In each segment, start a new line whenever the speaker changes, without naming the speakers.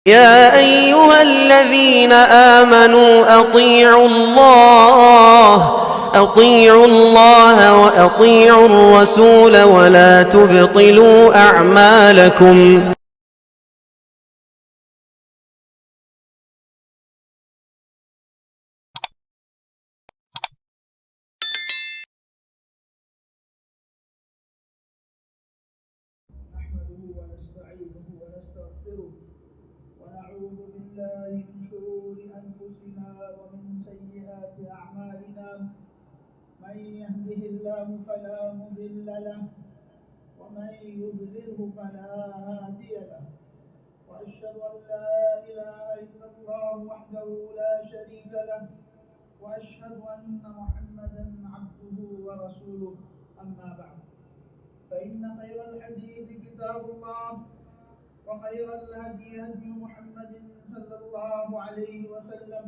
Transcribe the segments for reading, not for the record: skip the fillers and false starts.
يا أيها الذين آمنوا أطيعوا الله وأطيعوا الرسول ولا تبطلوا أعمالكم.
نحمده ونستعينه ونستغفره ونعوذ بالله من شرور أنفسنا ومن سيئات أعمالنا. من يهده الله فلا مضل له ومن يضلله فلا هادي له، وأشهد أن لا إله إلا الله وحده لا شريك له، وأشهد أن محمدا عبده ورسوله. أما بعد، فإن خير الحديث كتاب الله، وخير الهدي هدي محمد صلى الله عليه وسلم،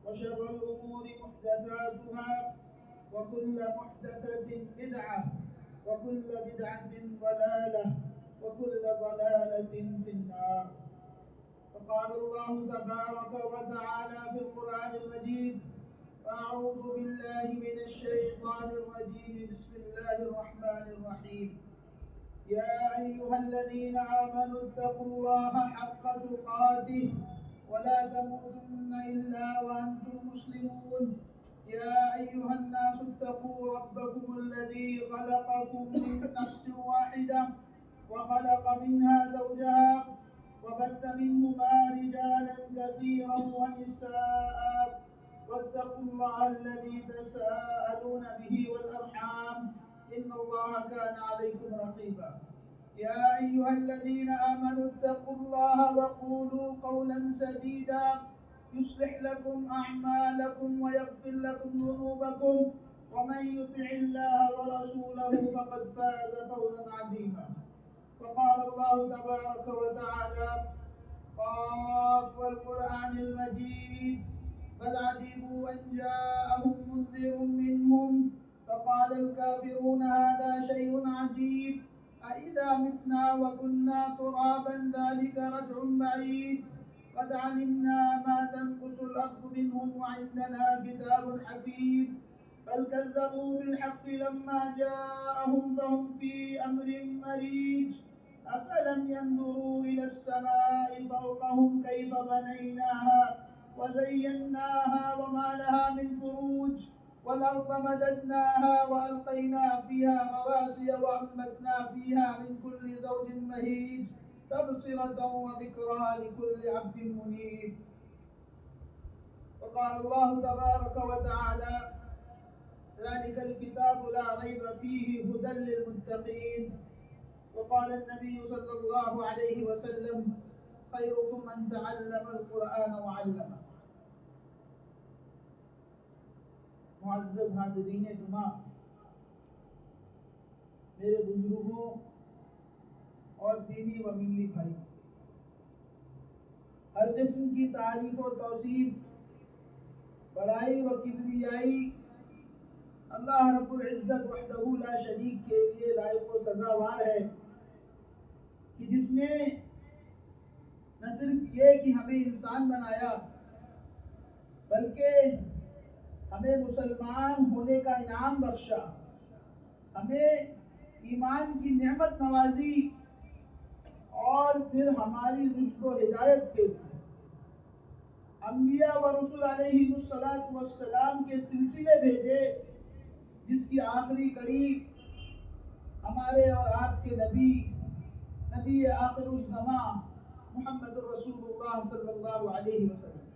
وشر الأمور محدثاتها، وكل محدثة بدعة، وكل بدعة ضلالة، وكل ضلالة في النار. فقال الله تبارك وتعالى في القرآن المجيد: أعوذ بالله من الشيطان الرجيم، بسم الله الرحمن الرحيم. يا أيها الذين آمنوا اتقوا الله حق تقاته ولا تموتن إلا وأنتم مسلمون. يا أيها الناس اتقوا ربكم الذي خلقكم من نفس واحدة وخلق منها زوجها وبث منهما رجالا كثيرا ونساء، واتقوا الله الذي تساءلون به والأرحام، إن الله كان عليكم رقيبا. يا أيها الذين آمنوا اتقوا الله وقولوا قولا سديدا يصلح لكم أعمالكم ويغفر لكم ذنوبكم، ومن يطع الله ورسوله فقد فاز فوزا عظيما. وقال الله تبارك وتعالى: قاف والقرآن المجيد، بل عجبوا أن جاءهم منذر منهم فقال الكافرون هذا شيء عجيب، أإذا متنا وكنا ترابا ذلك رجع بعيد، قد علمنا ما تنقص الأرض منهم وعندنا كتاب حفيظ، بل كذبوا بالحق لما جاءهم فهم في أمر مريج، أفلم ينظروا إلى السماء فوقهم كيف بنيناها وزيناها وما لها من فروج، والأرض مددناها وألقينا فيها رواسي وأنبتنا فيها من كل زوج بهيج، تبصرة وذكرى لكل عبد منيب. وقال الله تبارك وتعالى: ذلك الكتاب لا ريب فيه هدى للمتقين. وقال النبي صلى الله عليه وسلم: خيركم من تعلم القرآن وعلمه. معزز حاضرین جمعہ، میرے بزرگوں اور دینی و ملی بھائی، ہر قسم کی تعریف و توصیف، بڑائی و کبریائی اللہ رب العزت وحدہ لا شریک کے لیے لائق و سزاوار ہے، کہ جس نے نہ صرف یہ کہ ہمیں انسان بنایا، بلکہ ہمیں مسلمان ہونے کا انعام بخشا، ہمیں ایمان کی نعمت نوازی، اور پھر ہماری رشد و ہدایت کے لیے انبیاء و رسول علیہ السلام کے سلسلے بھیجے، جس کی آخری کڑی ہمارے اور آپ کے نبی آخر الزماں محمد الرسول اللہ صلی اللہ علیہ وسلم۔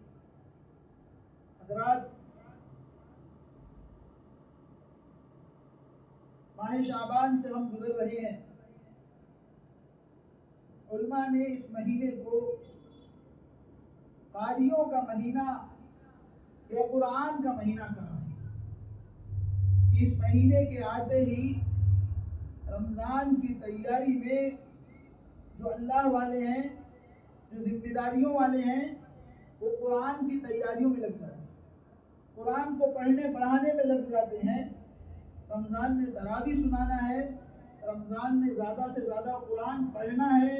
حضرات، ماہ شعبان سے ہم گزر رہے ہیں۔ علماء نے اس مہینے کو قاریوں کا مہینہ یا قرآن کا مہینہ کہا ہے۔ اس مہینے کے آتے ہی رمضان کی تیاری میں جو اللہ والے ہیں، جو ذمہ داریوں والے ہیں، وہ قرآن کی تیاریوں میں لگ جاتے ہیں، قرآن کو پڑھنے پڑھانے میں لگ جاتے ہیں۔ رمضان میں تراویح سنانا ہے، رمضان میں زیادہ سے زیادہ قرآن پڑھنا ہے،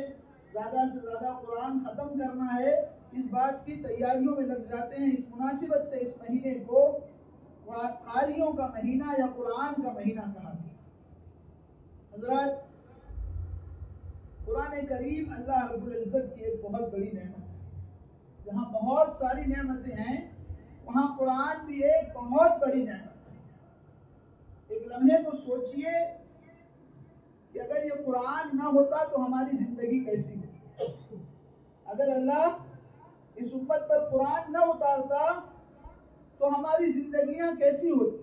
زیادہ سے زیادہ قرآن ختم کرنا ہے، اس بات کی تیاریوں میں لگ جاتے ہیں۔ اس مناسبت سے اس مہینے کو قاریوں کا مہینہ یا قرآن کا مہینہ کہا گیا۔ حضرات، قرآن کریم اللہ رب العزت کی ایک بہت بڑی نعمت ہے۔ جہاں بہت ساری نعمتیں ہیں وہاں قرآن بھی ایک بہت بڑی نعمت ہے۔ ایک لمحے کو سوچئے کہ اگر یہ قرآن نہ ہوتا تو ہماری زندگی کیسی ہوتی؟ اگر اللہ اس امت پر قرآن نہ اتارتا تو ہماری زندگیاں کیسی ہوتی؟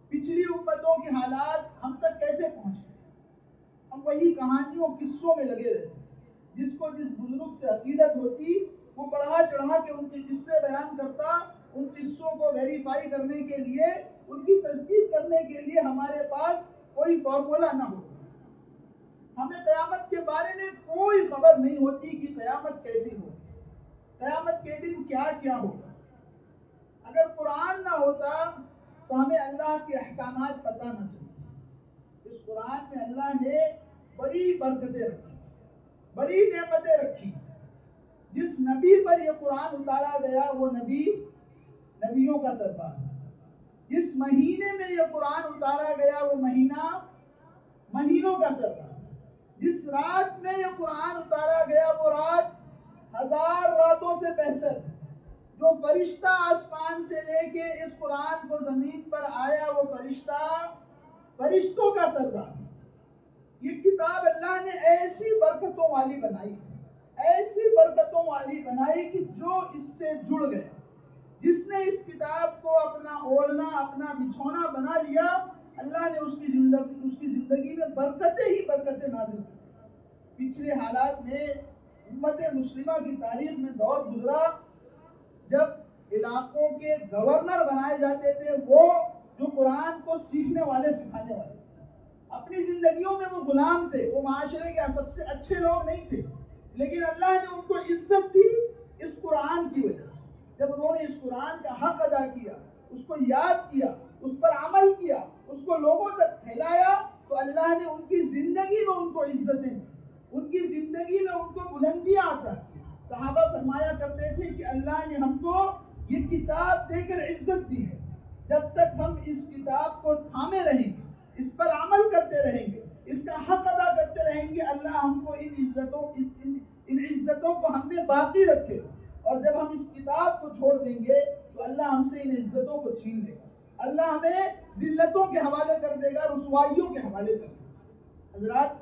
پچھلی امتوں کے حالات ہم تک کیسے پہنچتے؟ ہم وہی کہانیوں قصوں میں لگے رہتے، جس کو جس بزرگ سے عقیدت ہوتی وہ بڑھا چڑھا کے ان کے قصے بیان کرتا، ان قصوں کو ویریفائی کرنے کے لیے، ان کی تصدیق کرنے کے لیے ہمارے پاس کوئی فارمولا نہ ہوتا۔ ہمیں قیامت کے بارے میں کوئی خبر نہیں ہوتی کہ قیامت کیسی ہوگی، قیامت کے دن کیا کیا ہوگا۔ اگر قرآن نہ ہوتا تو ہمیں اللہ کے احکامات پتہ نہ چلتے۔ اس قرآن میں اللہ نے بڑی برکتیں رکھی، بڑی نعمتیں رکھی۔ جس نبی پر یہ قرآن اتارا گیا وہ نبی نبیوں کا سردار، جس مہینے میں یہ قرآن اتارا گیا وہ مہینہ مہینوں کا سردار، جس رات میں یہ قرآن اتارا گیا وہ رات 1000 راتوں سے بہتر، جو فرشتہ آسمان سے لے کے اس قرآن کو زمین پر آیا وہ فرشتہ فرشتوں کا سردار۔ یہ کتاب اللہ نے ایسی برکتوں والی بنائی، ایسی برکتوں والی بنائی کہ جو اس سے جڑ گئے، جس نے اس کتاب کو اپنا اوڑھنا، اپنا بچھونا بنا لیا، اللہ نے اس کی زندگی میں برکتیں ہی برکتیں نازل کی۔ پچھلے حالات میں امت مسلمہ کی تاریخ میں دور گزرا جب علاقوں کے گورنر بنائے جاتے تھے وہ جو قرآن کو سیکھنے والے، سکھانے والے تھے۔ اپنی زندگیوں میں وہ غلام تھے، وہ معاشرے کے سب سے اچھے لوگ نہیں تھے، لیکن اللہ نے ان کو عزت دی اس قرآن کی وجہ سے۔ جب انہوں نے اس قرآن کا حق ادا کیا، اس کو یاد کیا، اس پر عمل کیا، اس کو لوگوں تک پھیلایا، تو اللہ نے ان کی زندگی میں ان کو عزتیں دی، ان کی زندگی میں ان کو بلندیاں عطا کی۔ صحابہ فرمایا کرتے تھے کہ اللہ نے ہم کو یہ کتاب دے کر عزت دی ہے، جب تک ہم اس کتاب کو تھامے رہیں گے، اس پر عمل کرتے رہیں گے، اس کا حق ادا کرتے رہیں گے، اللہ ہم کو ان عزتوں کو ہم میں باقی رکھے گا۔ اور جب ہم اس کتاب کو چھوڑ دیں گے تو اللہ ہم سے ان عزتوں کو چھین لے گا، اللہ ہمیں ذلتوں کے حوالے کر دے گا، رسوائیوں کے حوالے کر دے گا۔ حضرات،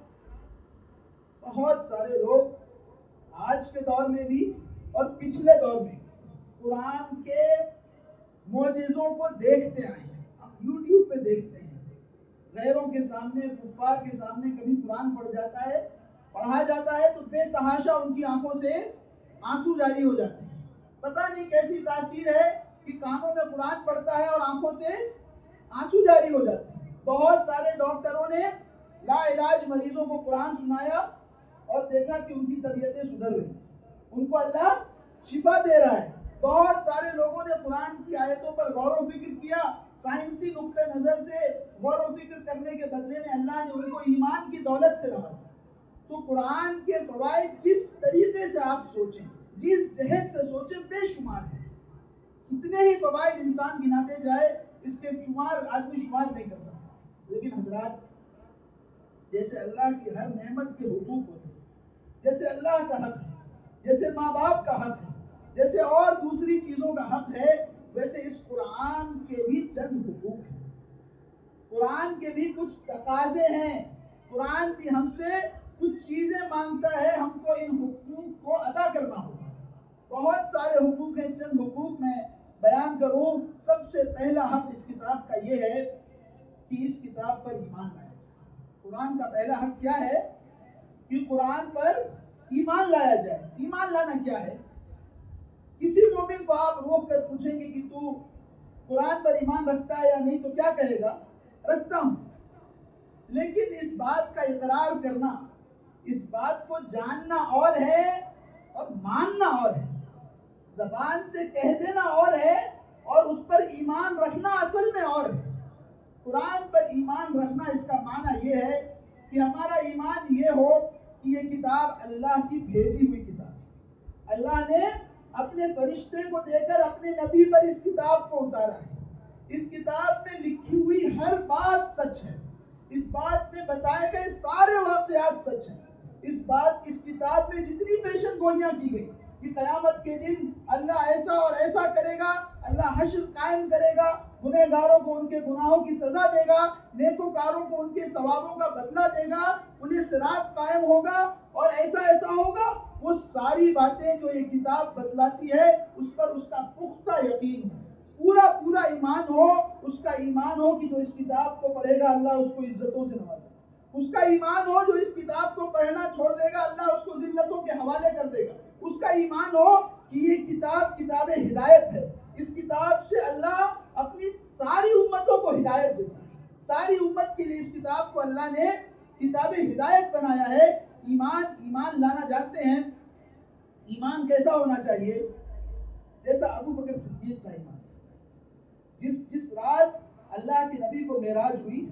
بہت سارے لوگ آج کے دور میں بھی اور پچھلے دور میں قرآن کے معجزوں کو دیکھتے آئے ہیں۔ ہم یوٹیوب پہ دیکھتے ہیں، غیروں کے سامنے، کفار کے سامنے کبھی قرآن پڑھا جاتا ہے تو بے تحاشا ان کی آنکھوں سے آنسو جاری ہو جاتے ہیں۔ پتہ نہیں کیسی تاثیر ہے کہ کانوں میں قرآن پڑھتا ہے اور آنکھوں سے آنسو جاری ہو جاتے ہیں۔ بہت سارے ڈاکٹروں نے لا علاج مریضوں کو قرآن سنایا اور دیکھا کہ ان کی طبیعتیں سدھر رہی، ان کو اللہ شفا دے رہا ہے۔ بہت سارے لوگوں نے قرآن کی آیتوں پر غور و فکر کیا، سائنسی نقطہ نظر سے غور و فکر کرنے کے بدلے میں اللہ نے ان کو ایمان کی دولت سے نوازا۔ تو قرآن کے فوائد جس طریقے سے آپ سوچیں، جس جہت سے سوچیں، بے شمار ہیں۔ کتنے ہی فوائد انسان گناتے جائے، اس کے آدمی شمار نہیں کر سکتا۔ لیکن حضرات، جیسے اللہ کی ہر نعمت کے حقوق ہوتے ہیں، جیسے اللہ کا حق ہے، جیسے ماں باپ کا حق ہے، جیسے اور دوسری چیزوں کا حق ہے، ویسے اس قرآن کے بھی چند حقوق ہیں۔ قرآن کے بھی کچھ تقاضے ہیں، قرآن بھی ہم سے کچھ چیزیں مانگتا ہے، ہم کو ان حقوق کو ادا کرنا ہوگا۔ بہت سارے حقوق ہیں، چند حقوق میں بیان کروں۔ سب سے پہلا حق اس کتاب کا یہ ہے کہ اس کتاب پر ایمان لایا جائے۔ قرآن کا پہلا حق کیا ہے؟ کہ قرآن پر ایمان لایا جائے۔ ایمان لانا کیا ہے؟ کسی مومن کو آپ روک کر پوچھیں گے کہ تو قرآن پر ایمان رکھتا ہے یا نہیں، تو کیا کہے گا؟ رکھتا ہوں۔ لیکن اس بات کا اقرار کرنا، اس بات کو جاننا اور ہے اور ماننا اور ہے۔ زبان سے کہہ دینا اور ہے اور اس پر ایمان رکھنا اصل میں اور ہے۔ قرآن پر ایمان رکھنا، اس کا معنی یہ ہے کہ ہمارا ایمان یہ ہو کہ یہ کتاب اللہ کی بھیجی ہوئی کتاب ہے. اللہ نے اپنے فرشتے کو دے کر اپنے نبی پر اس کتاب کو اتارا ہے. اس کتاب میں لکھی ہوئی ہر بات سچ ہے. اس بات میں بتائے گئے سارے واقعات سچ ہیں. اس کتاب میں جتنی پیشن گوئیاں کی گئی کہ قیامت کے دن اللہ ایسا اور ایسا کرے گا، اللہ حشر قائم کرے گا، گنہگاروں کو ان کے گناہوں کی سزا دے گا، نیکوکاروں کو ان کے ثوابوں کا بدلہ دے گا، انہیں صراط قائم ہوگا اور ایسا ایسا ہوگا، وہ ساری باتیں جو یہ کتاب بتلاتی ہے اس پر اس کا پختہ یقین ہو، پورا ایمان ہو. اس کا ایمان ہو کہ جو اس کتاب کو پڑھے گا اللہ اس کو عزتوں سے نوازے گا. اس کا ایمان ہو جو اس کتاب کو پڑھنا چھوڑ دے گا اللہ اس کو ذلتوں کے حوالے کر دے گا. اس کا ایمان ہو کہ یہ کتاب ہدایت ہے. اس کتاب سے اللہ اپنی ساری امتوں کو ہدایت دیتا ہے. ساری امت کے لیے اس کتاب کو اللہ نے کتاب ہدایت بنایا ہے. ایمان لانا جانتے ہیں ایمان کیسا ہونا چاہیے؟ جیسا ابو بکر صدیق کا ایمان. جس رات اللہ کے نبی کو معراج ہوئی،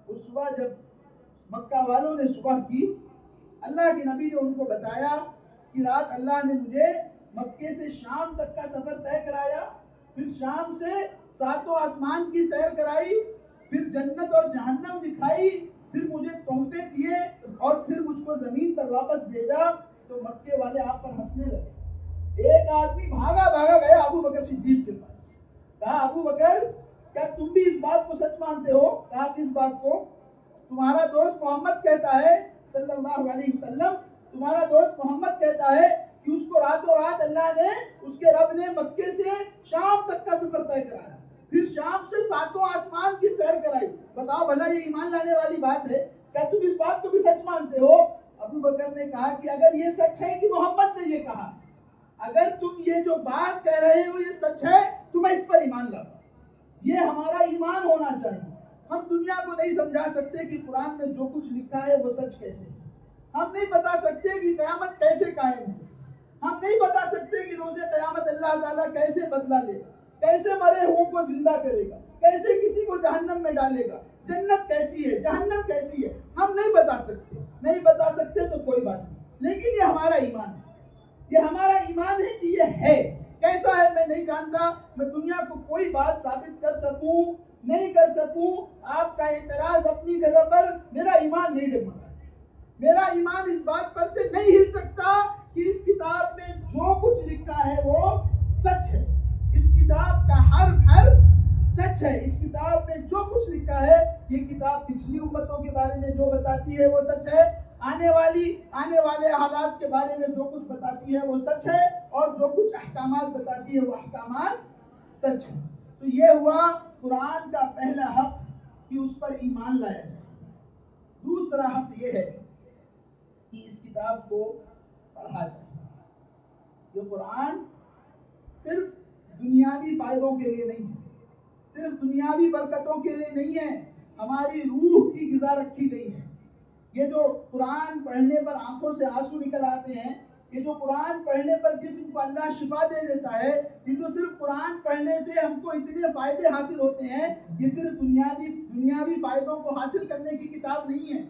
اس صبح جب مکہ والوں نے صبح کی، اللہ کے نبی نے ان کو بتایا کہ رات اللہ نے مجھے مکے سے شام تک کا سفر طے کرایا، پھر شام سے 7 آسمان کی سیر کرائی، پھر جنت اور جہنم دکھائی، پھر مجھے تحفے دیے اور پھر مجھ کو زمین پر واپس بھیجا. تو مکے والے آپ پر ہنسنے لگے. ایک آدمی بھاگا گیا ابو بکر صدیق کے پاس. کہا ابو بکر کیا تم بھی اس بات کو سچ مانتے ہو؟ کہا کس بات کو؟ تمہارا دوست محمد کہتا ہے صلی اللہ علیہ وسلم، تمہارا دوست محمد کہتا ہے کہ اس کو راتوں رات اللہ نے اس کے رب نے مکے سے شام تک کا سفر طے کرایا، پھر شام سے 7 آسمان کی سیر کرائی. بتاؤ بھلا یہ ایمان لانے والی بات ہے؟ کیا تم اس بات کو بھی سچ مانتے ہو؟ ابو بکر نے کہا کہ اگر یہ سچ ہے کہ محمد نے یہ کہا، اگر تم یہ جو بات کہہ رہے ہو یہ سچ ہے تو میں اس پر ایمان لاتا ہوں. یہ ہمارا ایمان ہونا چاہیے. ہم دنیا کو نہیں سمجھا سکتے کہ قرآن میں جو کچھ لکھا ہے وہ سچ کیسے ہے. ہم نہیں بتا سکتے کہ قیامت کیسے قائم ہے. ہم نہیں بتا سکتے کہ روز قیامت اللہ تعالیٰ کیسے بدلہ لے گا، کیسے مرے ہوئوں کو زندہ کرے گا، کیسے کسی کو جہنم میں ڈالے گا، جنت کیسی ہے، جہنم کیسی ہے. ہم نہیں بتا سکتے تو کوئی بات نہیں، لیکن یہ ہمارا ایمان ہے. یہ ہمارا ایمان ہے کہ یہ ہے. کیسا ہے میں نہیں جانتا. میں دنیا کو کوئی بات ثابت کر سکوں نہیں کر سکوں. آپ کا اعتراض اپنی جگہ پر، میرا ایمان نہیں ڈگمگا. میرا ایمان اس بات پر سے نہیں ہل سکتا کہ اس کتاب میں جو کچھ لکھا ہے وہ سچ ہے. اس کتاب کا حرف سچ ہے. اس کتاب میں جو کچھ لکھا ہے، یہ کتاب پچھلی امتوں کے بارے میں جو بتاتی ہے وہ سچ ہے. آنے والے حالات کے بارے میں جو کچھ بتاتی ہے وہ سچ ہے، اور جو کچھ احکامات بتاتی ہے وہ احکامات سچ ہے. تو یہ ہوا قرآن کا پہلا حق کہ اس پر ایمان لایا جائے. دوسرا حق یہ ہے کہ اس کتاب کو پڑھا جائے. یہ قرآن صرف دنیاوی فائدوں کے لیے نہیں ہے، صرف دنیاوی برکتوں کے لیے نہیں ہے. ہماری روح کی غذا رکھی گئی ہے. یہ جو قرآن پڑھنے پر آنکھوں سے آنسو نکل آتے ہیں، یہ جو قرآن پڑھنے پر جسم کو اللہ شفا دے دیتا ہے، یہ جو صرف قرآن پڑھنے سے ہم کو اتنے فائدے حاصل ہوتے ہیں، یہ صرف دنیاوی فائدوں کو حاصل کرنے کی کتاب نہیں ہے.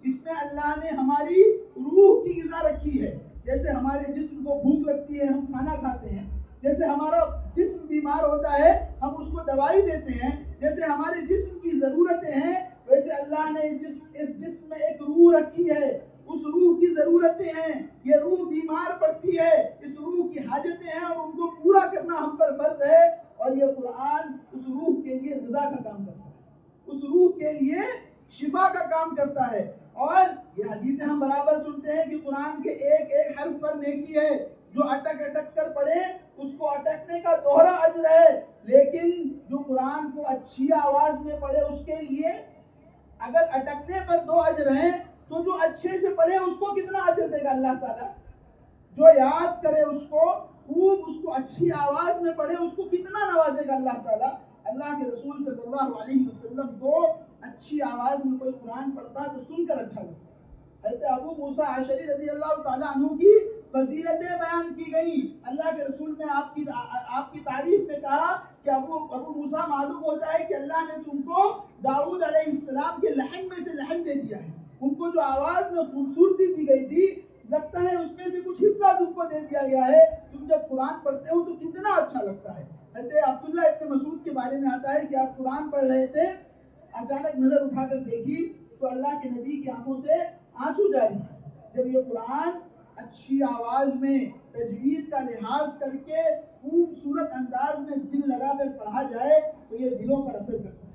اس میں اللہ نے ہماری روح کی غذا رکھی ہے. جیسے ہمارے جسم کو بھوک لگتی ہے ہم کھانا کھاتے ہیں، جیسے ہمارا جسم بیمار ہوتا ہے ہم اس کو دوائی دیتے ہیں، جیسے ہمارے جسم کی ضرورتیں ہیں، ویسے اللہ نے اس جسم میں ایک روح رکھی ہے. اس روح کی ضرورتیں ہیں. یہ روح بیمار پڑتی ہے، اس روح کی حاجتیں ہیں اور ان کو پورا کرنا ہم پر فرض ہے. اور یہ قرآن اس روح کے لیے غذا کا کام کرتا ہے، اس روح کے لیے شفا کا کام کرتا ہے. اور یہ حدیثیں ہم برابر سنتے ہیں کہ قرآن کے ایک ایک حرف پر نیکی ہے. جو اٹک کر پڑھے اس کو اٹکنے کا دوہرا اجر ہے. لیکن جو قرآن کو اچھی آواز میں پڑھے اس کے لیے اگر اٹکنے پر 2 اجر ہیں تو جو اچھے سے پڑھے اس کو کتنا اجر دے گا اللہ تعالیٰ؟ جو یاد کرے اس کو خوب، اس کو اچھی آواز میں پڑھے اس کو کتنا نوازے گا اللہ تعالیٰ. اللہ کے رسول صلی اللہ علیہ وسلم کو اچھی آواز میں کوئی قرآن پڑھتا تو سن کر اچھا لگتا. حضرت ابو موسیٰ اشعری رضی اللہ تعالیٰ عنہ کی فضیلتیں بیان کی گئی. اللہ کے رسول نے آپ کی تعریف میں کہا کہ ابو موسیٰ معلوم ہوتا ہے کہ اللہ نے تم کو داؤد علیہ السلام کے لحن میں سے لحن دے دیا ہے. ان کو جو آواز میں خوبصورتی دی گئی تھی، لگتا ہے اس میں سے کچھ حصہ تم کو دے دیا گیا ہے. تم جب قرآن پڑھتے ہو تو کتنا اچھا لگتا ہے. حضرت عبداللہ ابن مسعود کے بارے میں آتا ہے کہ آپ قرآن پڑھ رہے تھے، اچانک نظر اٹھا کر دیکھی تو اللہ کے نبی کی آنکھوں سے آنسو جاری ہیں. جب یہ قرآن اچھی آواز میں تجوید کا لحاظ کر کے خوبصورت انداز میں دل لگا کر پڑھا جائے تو یہ دلوں پر اثر کرتا ہے،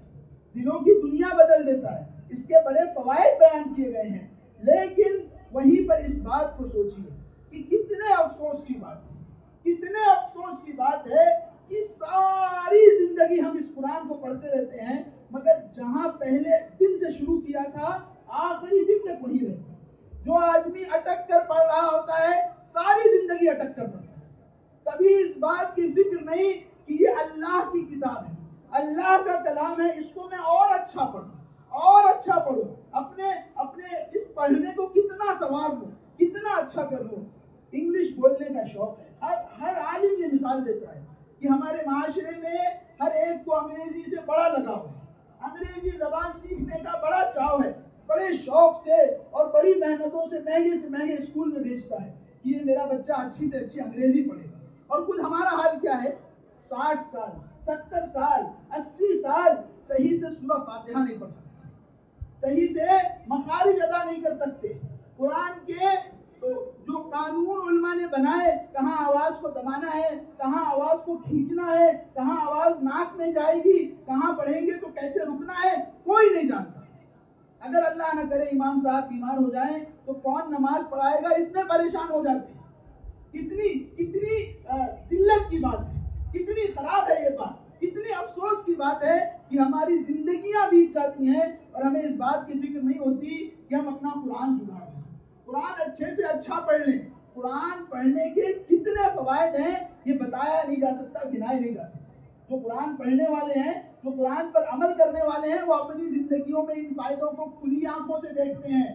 دلوں کی دنیا بدل دیتا ہے. اس کے بڑے فوائد بیان کیے گئے ہیں، لیکن وہیں پر اس بات کو سوچیے کہ کتنے افسوس کی بات ہے، کتنے افسوس کی بات ہے کہ ساری زندگی ہم اس قرآن کو پڑھتے رہتے ہیں، مگر جہاں پہلے دن سے شروع کیا تھا آخری دن تک وہی رہتا. جو آدمی اٹک کر پڑھ رہا ہوتا ہے ساری زندگی اٹک کر پڑھتا ہے. کبھی اس بات کی فکر نہیں کہ یہ اللہ کی کتاب ہے، اللہ کا کلام ہے، اس کو میں اور اچھا پڑھوں، اور اچھا پڑھوں، اپنے اس پڑھنے کو کتنا سنوار لوں، کتنا اچھا کر لوں. انگلش بولنے کا شوق ہے. ہر عالم یہ مثال دیتا ہے کہ ہمارے معاشرے میں ہر ایک کو انگریزی سے بڑا لگاؤ ہے، انگریزی زبان سیکھنے کا بڑا چاؤ ہے، بڑے شوق سے اور بڑی محنتوں سے مہنگے اسکول میں بھیجتا ہے کہ یہ میرا بچہ اچھی سے اچھی انگریزی پڑھے گا. اور خود ہمارا حال کیا ہے؟ 60 سال 70 سال 80 سال صحیح سے سورہ فاتحہ نہیں پڑھ سکتے، صحیح سے مخارج ادا نہیں کر سکتے. قرآن کے جو قانون علماء نے بنائے، کہاں آواز کو دبانا ہے، کہاں آواز کو کھینچنا ہے، کہاں آواز ناک میں جائے گی، کہاں پڑھیں گے تو کیسے رکنا ہے، کوئی نہیں جانتا. اگر اللہ نہ کرے امام صاحب بیمار ہو جائیں تو کون نماز پڑھائے گا، اس میں پریشان ہو جاتے ہیں. کتنی ذلت کی بات ہے، کتنی خراب ہے یہ بات، کتنی افسوس کی بات ہے کہ ہماری زندگیاں بیت جاتی ہیں اور ہمیں اس بات کی فکر نہیں ہوتی کہ ہم اپنا قرآن سدھار لیں، قرآن اچھے سے اچھا پڑھ لیں. قرآن پڑھنے کے کتنے فوائد ہیں یہ بتایا نہیں جا سکتا، گنائے نہیں جا سکتے. جو قرآن پڑھنے والے ہیں، جو قرآن پر عمل کرنے والے ہیں، وہ اپنی زندگیوں میں ان فائدوں کو کھلی آنکھوں سے دیکھتے ہیں.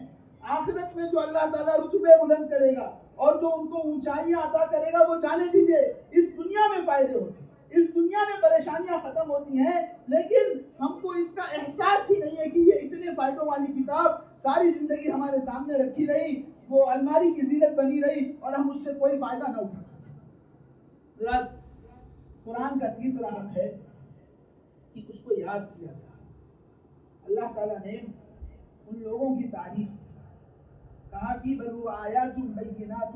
آخرت میں جو اللہ تعالیٰ رتبے بلند کرے گا اور جو ان کو اونچائیاں عطا کرے گا وہ جانے دیجئے. اس دنیا میں فائدے ہوتے ہیں، اس دنیا میں پریشانیاں ختم ہوتی ہیں، لیکن ہم کو اس کا احساس ہی نہیں ہے کہ یہ اتنے فائدوں والی کتاب ساری زندگی ہمارے سامنے رکھی رہی، وہ الماری کی زینت بنی رہی اور ہم اس سے کوئی فائدہ نہ اٹھا سکے. قرآن کا تیسرا حق ہے کہ اس کو یاد کیا جائے. اللہ تعالیٰ نے ان لوگوں کی تعریف کہا کہ بل هو آیات بینات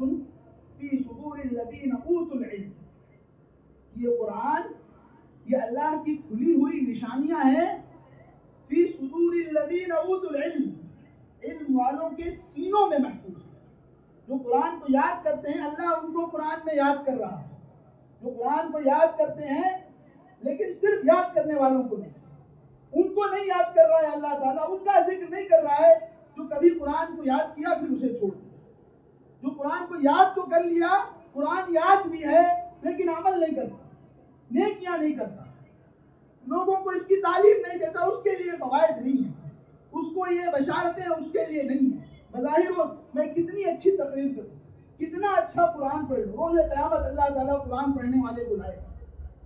فی صدور الذین اوتوا العلم. یہ قرآن، یہ اللہ کی کھلی ہوئی نشانیاں ہیں فی صدور الذین اوتوا العلم، علم والوں کے سینوں میں محفوظ ہے. جو قرآن کو یاد کرتے ہیں اللہ ان کو قرآن میں یاد کر رہا ہے. جو قرآن کو یاد کرتے ہیں لیکن صرف یاد کرنے والوں کو نہیں، ان کو نہیں یاد کر رہا ہے اللہ تعالیٰ، ان کا ذکر نہیں کر رہا ہے جو کبھی قرآن کو یاد کیا پھر اسے چھوڑ دیا. جو قرآن کو یاد تو کر لیا، قرآن یاد بھی ہے لیکن عمل نہیں کرتا، نیکیاں نہیں کرتا، لوگوں کو اس کی تعلیم نہیں دیتا، اس کے لیے فوائد نہیں ہے، اس کو یہ بشارتیں اس کے لیے نہیں ہے. بظاہر میں کتنی اچھی تقریر کروں، کتنا اچھا قرآن پڑھ لوں، روز قیامت اللہ تعالیٰ قرآن پڑھنے والے کو لائے گا.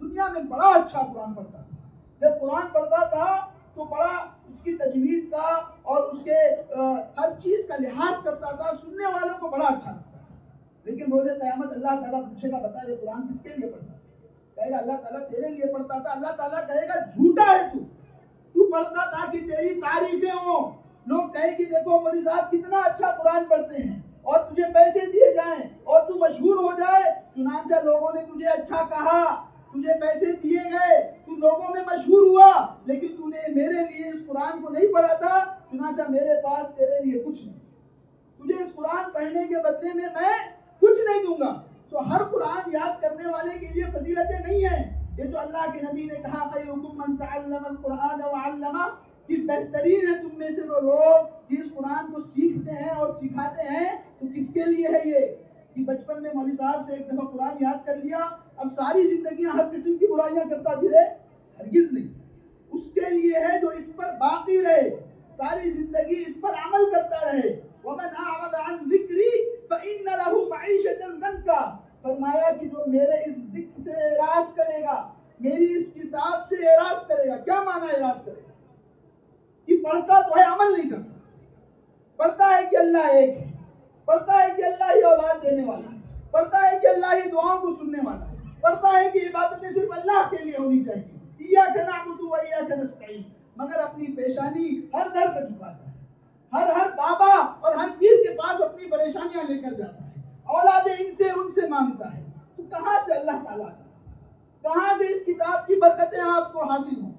دنیا میں بڑا اچھا قرآن پڑھتا تھا، جب قرآن پڑھتا تھا تو بڑا اس کی تجوید کا اور اس کے ہر چیز کا لحاظ کرتا تھا، سننے والوں کو بڑا اچھا لگتا تھا. لیکن روز قیامت اللہ تعالیٰ پوچھے گا بتا یہ قرآن کس کے لیے پڑھتا تھا؟ کہے گا اللہ تعالیٰ تیرے لیے پڑھتا تھا. اللہ تعالیٰ کہے گا جھوٹا ہے تو پڑھتا تھا کہ تیری تعریفیں ہوں، لوگ کہیں کہ دیکھو مولوی صاحب کتنا اچھا قرآن پڑھتے ہیں اور تجھے پیسے دیے جائیں اور تو مشہور ہو جائے. چنانچہ لوگوں نے تجھے اچھا کہا، تجھے پیسے دیے گئے، تو لوگوں میں مشہور ہوا، لیکن تو نے میرے لیے اس قرآن کو نہیں پڑھا تھا، چنانچہ میرے پاس تیرے لیے کچھ نہیں، تجھے اس قرآن پڑھنے کے بدلے میں کچھ نہیں دوں گا. تو ہر قرآن یاد کرنے والے کے لیے فضیلتیں نہیں ہیں. یہ جو اللہ کے نبی نے کہا خیرکم من تعلم القرآن وعلمہ، کہ بہترین ہے تم میں سے وہ لوگ جس قرآن کو سیکھتے ہیں اور سکھاتے ہیں. تو کس کے لیے ہے یہ کہ بچپن میں مولوی صاحب سے ایک دفعہ قرآن یاد کر لیا اب ساری زندگیاں ہر قسم کی برائیاں کرتا پھرے؟ ہرگز نہیں. اس کے لیے ہے جو اس پر باقی رہے، ساری زندگی اس پر عمل کرتا رہے. وَمَنْ أَعْرَضَ عَنْ ذِكْرِي فَإِنَّ لَهُ مَعِيشَةً ضَنْكًا. فرمایا کہ جو میرے اس ذکر سے اعراض کرے گا، میری اس کتاب سے اعراض کرے گا. کیا معنی اعراض کرے گا؟ کہ پڑھتا تو ہے عمل نہیں کرتا. پڑھتا ہے کہ اللہ ایک ہے، پڑھتا ہے کہ اللہ ہی اولاد دینے والا ہے، پڑھتا ہے کہ اللہ ہی دعاؤں کو سننے والا ہے، پڑھتا ہے کہ عبادتیں صرف اللہ کے لیے ہونی چاہیے، ایاک نعبد و ایاک نستعین، مگر اپنی پیشانی ہر در پہ جھکاتا ہے، ہر بابا اور ہر پیر کے پاس اپنی پریشانیاں لے کر جاتا ہے، اولادیں ان سے مانگتا ہے، تو کہاں سے اللہ تعالیٰ آتا ہے؟ کہاں سے اس کتاب کی برکتیں آپ کو حاصل ہوں؟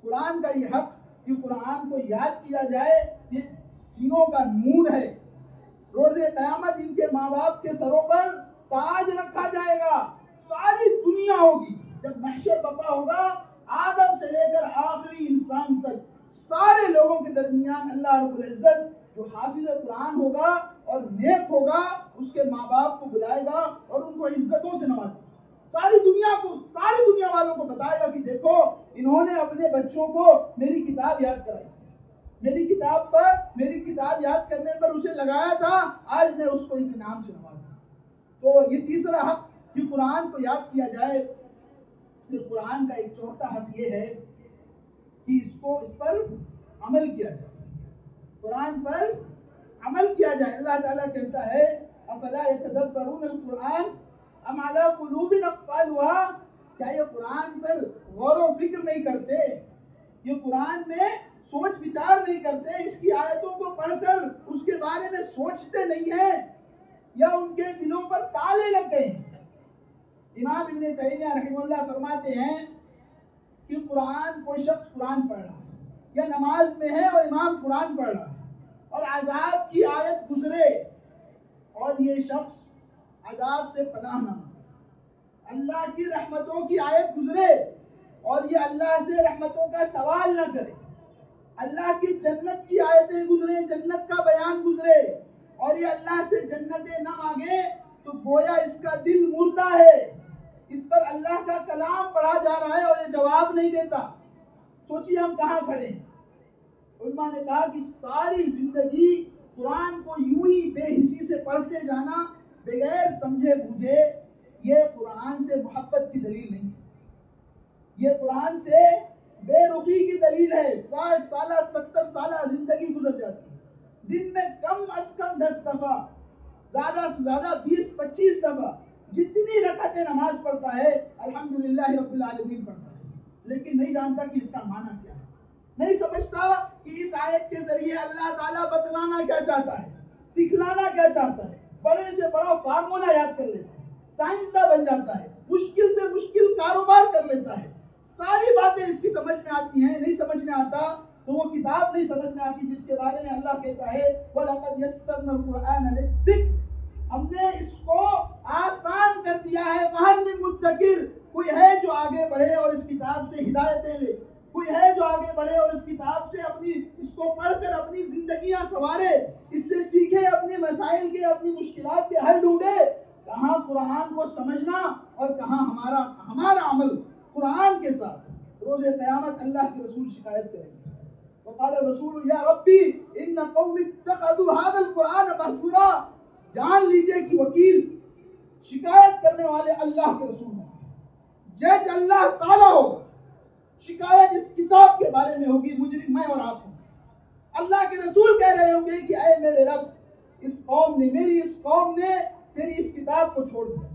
قرآن کا یہ حق کہ قرآن کو یاد کیا جائے، یہ سینوں کا نور ہے۔ روز قیامت ان کے ماں باپ کے سروں پر تاج رکھا جائے گا، ساری دنیا ہوگی، جب محشر بپا ہوگا، آدم سے لے کر آخری انسان تک سارے لوگوں کے درمیان اللہ رب العزت جو حافظ قرآن ہوگا اور نیک ہوگا، اس کے ماں باپ کو بلائے گا اور ان کو عزتوں سے نوازے گا، ساری دنیا والوں کو بتائے گا کہ دیکھو انہوں نے اپنے بچوں کو میری کتاب یاد کرائی، میری کتاب یاد کرنے پر اسے لگایا تھا، آج میں اس کو اس انعام سے نوازا۔ تو یہ تیسرا حق کہ قرآن کو یاد کیا جائے۔ پھر قرآن کا ایک چوتھا حق یہ ہے کہ اس پر عمل کیا جائے، قرآن پر عمل کیا جائے۔ اللہ تعالیٰ کہتا ہے افلا یتدبرون القرآن ام علی قلوب اقفالها، کیا یہ قرآن پر غور و فکر نہیں کرتے، یہ قرآن میں سوچ وچار نہیں کرتے، اس کی آیتوں کو پڑھ کر اس کے بارے میں سوچتے نہیں ہیں، یا ان کے دلوں پر تالے لگ گئے ہیں؟ امام ابن تیمیہ رحمہ اللہ فرماتے ہیں کہ کوئی شخص قرآن پڑھ رہا ہے یا نماز میں ہے اور امام قرآن پڑھ رہا ہے اور عذاب کی آیت گزرے اور یہ شخص عذاب سے پناہ نہ مانگے، اللہ کی رحمتوں کی آیت گزرے اور یہ اللہ سے رحمتوں کا سوال نہ کرے، اللہ کی جنت کی آیتیں گزرے، جنت کا بیان گزرے اور یہ اللہ سے جنتیں نہ مانگے، تو گویا اس کا دل مردہ ہے، اس پر اللہ کا کلام پڑھا جا رہا ہے اور یہ جواب نہیں دیتا۔ سوچیے ہم کہاں کھڑے ہیں۔ علماء نے کہا کہ ساری زندگی قرآن کو یوں ہی بے حسی سے پڑھتے جانا بغیر سمجھے بوجھے، یہ قرآن سے محبت کی دلیل نہیں ہے، یہ قرآن سے بے رخی کی دلیل ہے۔ 60 سالہ 70 سالہ زندگی گزر جاتی ہے، دن میں کم از کم 10 دفعہ، زیادہ سے زیادہ 20-25 دفعہ جتنی رکعتیں نماز پڑھتا ہے الحمدللہ رب العالمین پڑھتا ہے، لیکن نہیں جانتا کہ اس کا معنی کیا ہے، نہیں سمجھتا کہ اس آیت کے ذریعے اللہ تعالیٰ بتلانا کیا چاہتا ہے، سکھلانا کیا چاہتا ہے۔ بڑے سے بڑا فارمولا یاد کر لیتا ہے، سائنسداں بن جاتا ہے، مشکل سے مشکل کاروبار کر لیتا ہے، ساری باتیں اس کی سمجھ میں آتی ہیں، نہیں سمجھ میں آتا تو وہ کتاب نہیں سمجھ میں آتی جس کے بارے میں اللہ کہتا ہے وَلَقَدْ يَسَّرْنَا الْقُرْآنَ لِلذِّكْرِ، ہم نے اس کو آسان کر دیا ہے۔ وَهَلْ مِن مُدَّكِرٍ، کوئی ہے جو آگے بڑھے اور اس کتاب سے ہدایتیں لے، کوئی ہے جو آگے بڑھے اور اس کتاب سے اس کو پڑھ کر اپنی زندگیاں سنوارے، اس سے سیکھے، اپنے مسائل کے، اپنی مشکلات کے حل ڈھونڈے۔ کہاں قرآن کو سمجھنا اور کہاں ہمارا عمل قرآن کے ساتھ۔ روز قیامت اللہ کے رسول شکایت کریں گے، وقال الرسول یا ربی ان قوم اتخذوا هذا القرآن مہجورا، جان لیجئے کہ وکیل، شکایت کرنے والے اللہ کے رسول ہیں، جج اللہ تعالیٰ ہوگا، شکایت اس کتاب کے بارے میں ہوگی، مجرم میں اور آپ ہوں۔ اللہ کے رسول کہہ رہے ہوں گے کہ اے میرے رب، میری اس قوم نے تیری اس کتاب کو چھوڑ دیا،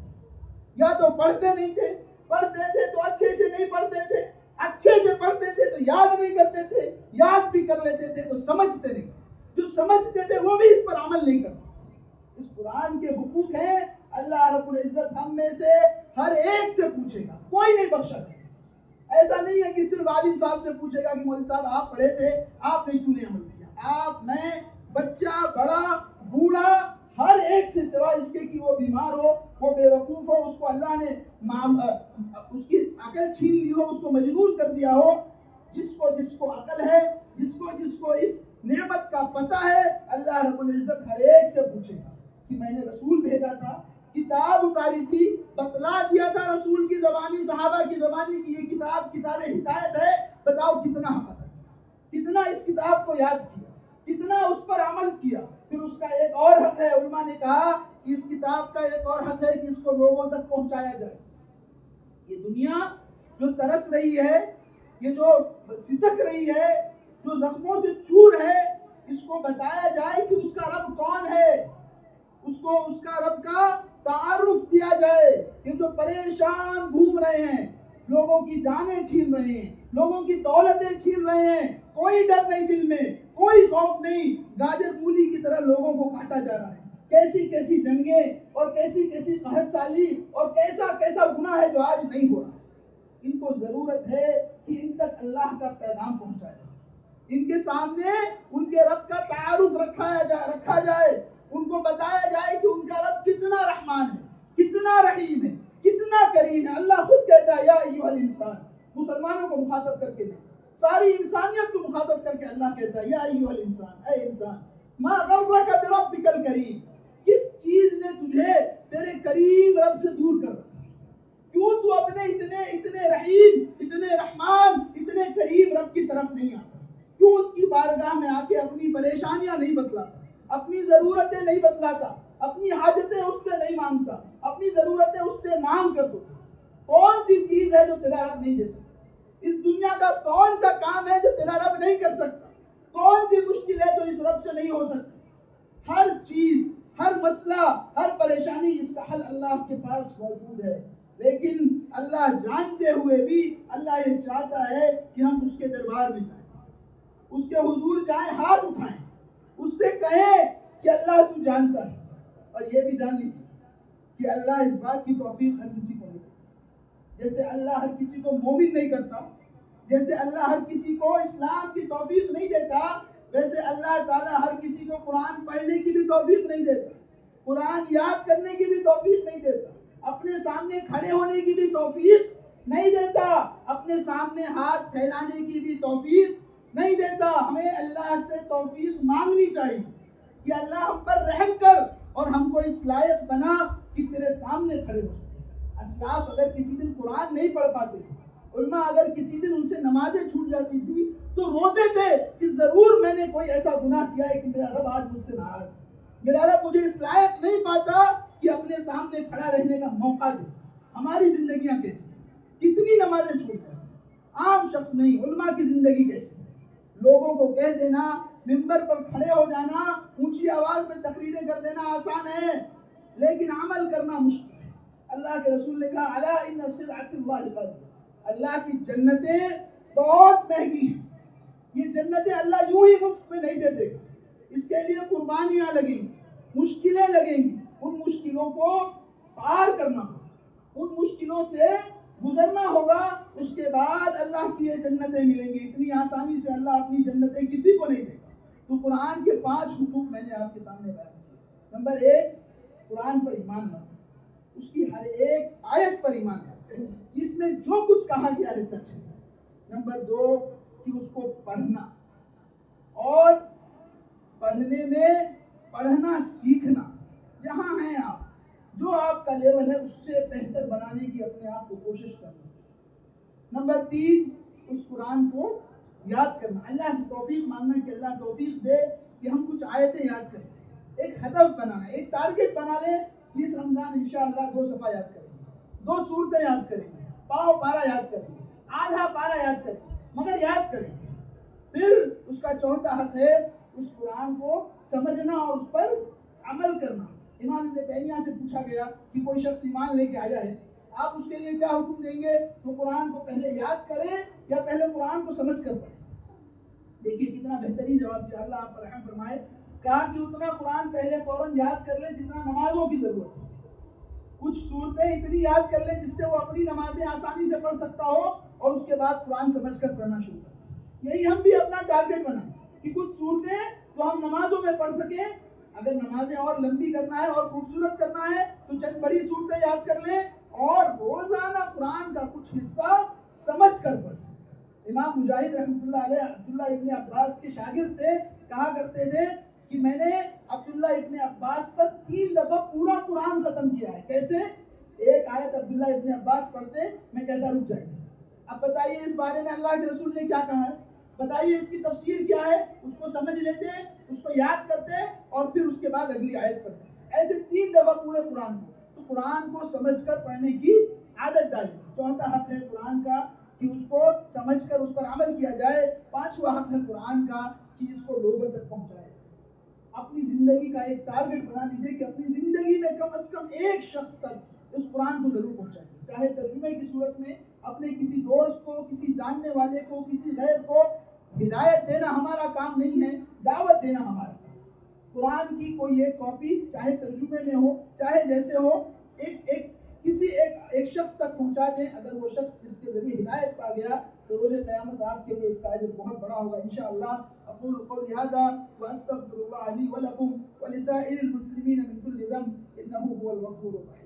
یا تو پڑھتے نہیں تھے، پڑھتے تھے تو اچھے سے نہیں پڑھتے تھے، اچھے سے پڑھتے تھے تو یاد نہیں کرتے تھے، یاد بھی کر لیتے تھے تو سمجھتے نہیں، جو سمجھتے تھے وہ بھی اس پر عمل نہیں کرتے۔ اس قرآن کے حقوق ہیں، اللہ رب العزت ہم میں سے ہر ایک سے پوچھے گا، کوئی نہیں بخشا جائے گا۔ ایسا نہیں ہے کہ صرف عالم صاحب سے پوچھے گا کہ مولوی صاحب آپ پڑھے تھے، آپ نے کیوں نہیں عمل کیا؟ آپ، میں، بچہ، بڑا، بوڑھا، ہر ایک سے، سوائے اس کے کہ وہ بیمار ہو، وہ بے وقوف ہو، اس کو اللہ نے اس کی عقل چھین لی ہو، اس کو مجنون کر دیا ہو، جس کو عقل ہے، جس کو اس نعمت کا پتہ ہے، اللہ رب العزت ہر ایک سے پوچھے گا کہ میں نے رسول بھیجا تھا، کتاب اتاری تھی، بتلا دیا تھا رسول کی زبانی، صحابہ کی زبانی کی یہ کتاب ہدایت ہے، بتاؤ کتنا حق ہے، کتنا اس کتاب کو یاد کیا، کتنا اس پر عمل کیا۔ پھر اس کا ایک اور حق ہے، علماء نے کہا کہ اس کتاب کا ایک اور حق ہے کہ اس کو لوگوں تک پہنچایا جائے۔ یہ دنیا جو ترس رہی ہے، یہ جو سسک رہی ہے، جو زخموں سے چور ہے، اس کو بتایا جائے کہ اس کا رب کون ہے، اس کو اس کا رب کا تعارف دیا جائے. یہ جو پریشان گھوم رہے ہیں، لوگوں کی جانیں چھین رہے ہیں، لوگوں کی دولتیں چھین رہے ہیں، کوئی ڈر نہیں دل میں، کوئی خوف نہیں، گاجر مولی کی طرح لوگوں کو کاٹا جا رہا ہے. کیسی کیسی جنگیں اور کیسی کیسی قحط سالی اور کیسا کیسا گناہ ہے جو آج نہیں ہو رہا. ان کو ضرورت ہے کہ ان تک اللہ کا پیغام پہنچایا جائے، ان کے سامنے ان کے رب کا تعارف رکھا جائے، ان کو بتایا جائے کہ ان کا رب کتنا رحمان ہے، کتنا رحیم ہے، کتنا کریم ہے. اللہ خود کہتا ہے یا ایھا الانسان، مسلمانوں کو مخاطب کر کے نہیں، ساری انسانیت کو مخاطب کر کے اللہ کہتا ہے یا ایھا الانسان، اے انسان، ما غرک بربک الکریم، کس چیز نے تجھے تیرے کریم رب سے دور کر رکھا؟ کیوں تو اپنے اتنے رحیم، اتنے رحمان، اتنے کریم رب کی طرف نہیں آتا؟ کیوں اس کی بارگاہ میں آ کے اپنی پریشانیاں نہیں بتلاتا، اپنی ضرورتیں نہیں بتلاتا، اپنی حاجتیں اس سے نہیں مانگتا، اپنی ضرورتیں اس سے مانگ کر دو؟ کون سی چیز ہے جو تیرا رب نہیں دے سکتا؟ اس دنیا کا کون سا کام ہے جو تیرا رب نہیں کر سکتا؟ کون سی مشکل ہے جو اس رب سے نہیں ہو سکتی؟ ہر چیز، ہر مسئلہ، ہر پریشانی، اس کا حل اللہ کے پاس موجود ہے. لیکن اللہ جانتے ہوئے بھی اللہ یہ چاہتا ہے کہ ہم اس کے دربار میں جائیں، اس کے حضور جائیں، ہاتھ اٹھائیں، اس سے کہیں کہ اللہ تو جانتا ہے. اور یہ بھی جان لیجیے کہ اللہ اس بات کی توفیق ہر کسی کو نہیں دیتا. جیسے اللہ ہر کسی کو مومن نہیں کرتا، جیسے اللہ ہر کسی کو اسلام کی توفیق نہیں دیتا، ویسے اللہ تعالیٰ ہر کسی کو قرآن پڑھنے کی بھی توفیق نہیں دیتا، قرآن یاد کرنے کی بھی توفیق نہیں دیتا، اپنے سامنے کھڑے ہونے کی بھی توفیق نہیں دیتا، اپنے سامنے ہاتھ پھیلانے کی بھی توفیق نہیں دیتا. ہمیں اللہ سے توفیق مانگنی چاہیے کہ اللہ ہم پر رحم کر اور ہم کو اس لائق بنا کہ تیرے سامنے کھڑے ہو سکیں. اسلاف اگر کسی دن قرآن نہیں پڑھ پاتے، علماء اگر کسی دن ان سے نمازیں چھوٹ جاتی تھی تو روتے تھے کہ ضرور میں نے کوئی ایسا گناہ کیا ہے کہ میرا رب آج مجھ سے ناراض ہے، میرا رب مجھے اس لائق نہیں پاتا کہ اپنے سامنے کھڑا رہنے کا موقع دے. ہماری زندگیاں کیسی ہیں؟ کتنی نمازیں چھوٹ جاتی ہیں، عام شخص نہیں، علماء کی زندگی کیسی ہے؟ لوگوں کو کہہ دینا، منبر پر کھڑے ہو جانا، اونچی آواز میں تقریریں کر دینا آسان ہے، لیکن عمل کرنا مشکل ہے. اللہ کے رسول نے کہا الا ان سلعۃ اللہ غالیہ، اللہ کی جنتیں بہت مہنگی ہیں. یہ جنتیں اللہ یوں ہی مفت میں نہیں دیتے، اس کے لیے قربانیاں لگیں گی، مشکلیں لگیں گی، ان مشکلوں کو پار کرنا ہوگا، ان مشکلوں سے گزرنا ہوگا، اس کے بعد اللہ کی یہ جنتیں ملیں گی. اتنی آسانی سے اللہ اپنی جنتیں کسی کو نہیں دے گا. تو قرآن کے 5 حقوق میں نے آپ کے سامنے بیان کیے. نمبر 1، قرآن پر ایمان لانا، اس کی ہر ایک آیت پر ایمان لانا، اس میں جو کچھ کہا گیا ہے سچ ہے. نمبر 2، کہ اس کو پڑھنا، اور پڑھنے میں پڑھنا سیکھنا. جہاں ہیں آپ، جو آپ کا لیول ہے اس سے بہتر بنانے کی اپنے آپ کو کوشش کرنا. نمبر 3، اس قرآن کو یاد کرنا، اللہ سے توفیق مانگنا کہ اللہ توفیق دے کہ ہم کچھ آیتیں یاد کریں. ایک ہدف بنانا، ایک ٹارگٹ بنا لیں کہ اس رمضان انشاءاللہ 2 صفحہ یاد کریں گے، 2 سورتیں یاد کریں گے، پاؤ پارا یاد کریں گے، آدھا پارا یاد کریں گے، مگر یاد کریں گے. پھر اس کا چوتھا حق ہے اس قرآن کو سمجھنا اور اس پر عمل کرنا. امام ابن تیمیہ سے پوچھا گیا کہ کوئی شخص ایمان لے کے آیا ہے، آپ اس کے لیے کیا حکم دیں گے؟ تو قرآن کو پہلے یاد کرے یا پہلے قرآن کو سمجھ کر پڑھے؟ دیکھیے کتنا بہترین جواب دیا، اللہ آپ پر رحم فرمائے. کہا کہ اتنا قرآن پہلے فوراً یاد کر لے جتنا نمازوں کی ضرورت ہے. کچھ صورتیں اتنی یاد کر لے جس سے وہ اپنی نمازیں آسانی سے پڑھ سکتا ہو، اور اس کے بعد قرآن سمجھ کر پڑھنا شروع کرے. یہی ہم بھی اپنا ٹارگٹ بنائیں کہ کچھ صورتیں جو ہم نمازوں میں پڑھ سکیں. اگر نمازیں اور لمبی کرنا ہے اور خوبصورت کرنا ہے تو چند بڑی صورتیں یاد کر لیں اور روزانہ قرآن کا کچھ حصہ سمجھ کر پڑھیں. امام مجاہد رحمۃ اللہ علیہ عبداللہ ابن عباس کے شاگرد تھے، کہا کرتے تھے کہ میں نے عبداللہ ابن عباس پر 3 دفعہ پورا قرآن ختم کیا ہے. کیسے؟ ایک آیت عبداللہ ابن عباس پڑھتے، میں کہتا رک جائیے، اب بتائیے اس بارے میں اللہ کے رسول نے کیا کہا ہے، بتائیے اس کی تفسیر کیا ہے. اس کو سمجھ لیتے ہیں، اس کو یاد کرتے ہیں، اور پھر اس کے بعد اگلی آیت پڑھتے ہیں. ایسے 3 دفعہ پورے قرآن کو. تو قرآن کو سمجھ کر پڑھنے کی عادت ڈالیں. چوتھا حق ہے قرآن کا کہ اس کو سمجھ کر اس پر عمل کیا جائے. 5واں حق ہے قرآن کا چیز کو لوگوں تک پہنچائے. اپنی زندگی کا ایک ٹارگٹ بنا لیجئے کہ اپنی زندگی میں کم از کم ایک شخص تک اس قرآن کو ضرور پہنچائیں. چاہے ترجمے کی صورت میں اپنے کسی دوست کو, کسی جاننے والے کو, کسی غیر کو ہدایت دینا ہمارا کام نہیں ہے, دعوت دینا ہمارا کام. قرآن کی کوئی ایک کاپی چاہے ترجمے میں ہو چاہے جیسے ہو, کسی ایک شخص تک پہنچا دیں. اگر وہ شخص اس کے ذریعے ہدایت پا گیا تو روز قیامت آپ کے لیے اس کا اجر بہت بڑا ہوگا انشاءاللہ. اقول قولی هذا واستغفر الله لي ولكم ولسائر المسلمين من كل ذنب انه هو الغفور الرحيم.